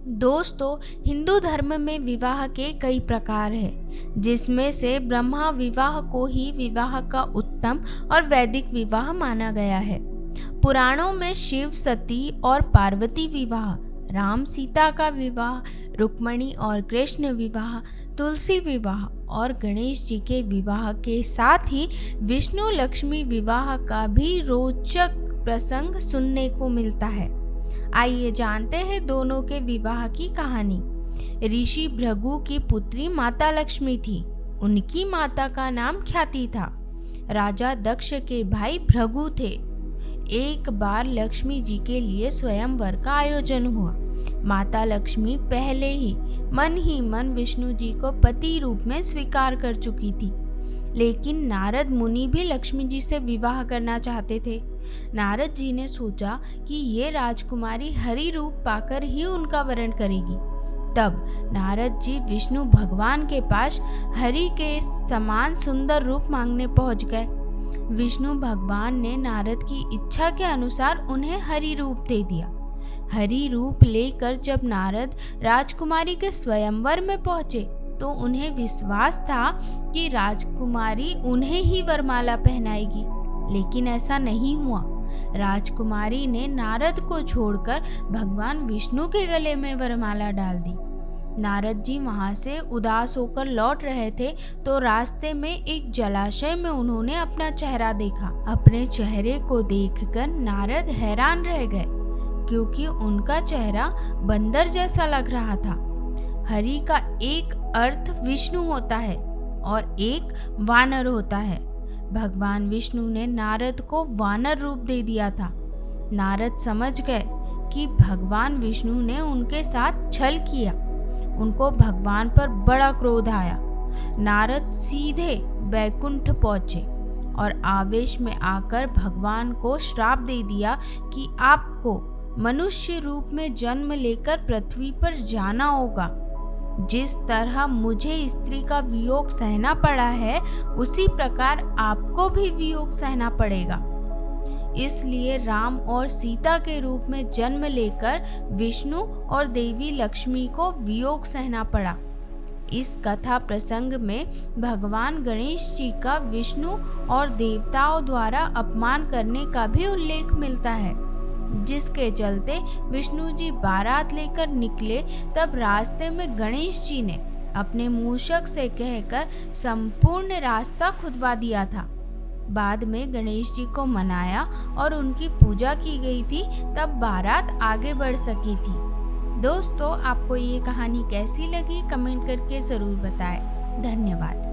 दोस्तों, हिंदू धर्म में विवाह के कई प्रकार हैं, जिसमें से ब्रह्मा विवाह को ही विवाह का उत्तम और वैदिक विवाह माना गया है। पुराणों में शिव सती और पार्वती विवाह, राम सीता का विवाह, रुक्मणी और कृष्ण विवाह, तुलसी विवाह और गणेश जी के विवाह के साथ ही विष्णु लक्ष्मी विवाह का भी रोचक प्रसंग सुनने को मिलता है। आइए जानते हैं दोनों के विवाह की कहानी। ऋषि भृगु की पुत्री माता लक्ष्मी थी। उनकी माता का नाम ख्याति था। राजा दक्ष के भाई भृगु थे। एक बार लक्ष्मी जी के लिए स्वयंवर का आयोजन हुआ। माता लक्ष्मी पहले ही मन विष्णु जी को पति रूप में स्वीकार कर चुकी थी, लेकिन नारद मुनि भी लक्ष्मी जी से विवाह करना चाहते थे। नारद जी ने सोचा कि ये राजकुमारी हरि रूप पाकर ही उनका वरण करेगी। तब नारद जी विष्णु भगवान के पास हरि के समान सुंदर रूप मांगने पहुंच गए। विष्णु भगवान ने नारद की इच्छा के अनुसार उन्हें हरि रूप दे दिया। हरि रूप लेकर जब नारद राजकुमारी के स्वयंवर में पहुंचे तो उन्हें विश्वास था कि राजकुमारी उन्हें ही वरमाला पहनाएगी, लेकिन ऐसा नहीं हुआ। राजकुमारी ने नारद को छोड़कर भगवान विष्णु के गले में वरमाला डाल दी। नारद जी वहां से उदास होकर लौट रहे थे तो रास्ते में एक जलाशय में उन्होंने अपना चेहरा देखा। अपने चेहरे को देखकर नारद हैरान रह गए, क्योंकि उनका चेहरा बंदर जैसा लग रहा था। हरि का एक अर्थ विष्णु होता है और एक वानर होता है। भगवान विष्णु ने नारद को वानर रूप दे दिया था। नारद समझ गए कि भगवान विष्णु ने उनके साथ छल किया। उनको भगवान पर बड़ा क्रोध आया। नारद सीधे बैकुंठ पहुंचे और आवेश में आकर भगवान को श्राप दे दिया कि आपको मनुष्य रूप में जन्म लेकर पृथ्वी पर जाना होगा। जिस तरह मुझे स्त्री का वियोग सहना पड़ा है, उसी प्रकार आपको भी वियोग सहना पड़ेगा। इसलिए राम और सीता के रूप में जन्म लेकर विष्णु और देवी लक्ष्मी को वियोग सहना पड़ा। इस कथा प्रसंग में भगवान गणेश जी का विष्णु और देवताओं द्वारा अपमान करने का भी उल्लेख मिलता है, जिसके चलते विष्णु जी बारात लेकर निकले तब रास्ते में गणेश जी ने अपने मूषक से कहकर संपूर्ण रास्ता खुदवा दिया था। बाद में गणेश जी को मनाया और उनकी पूजा की गई थी, तब बारात आगे बढ़ सकी थी। दोस्तों, आपको ये कहानी कैसी लगी कमेंट करके ज़रूर बताएं। धन्यवाद।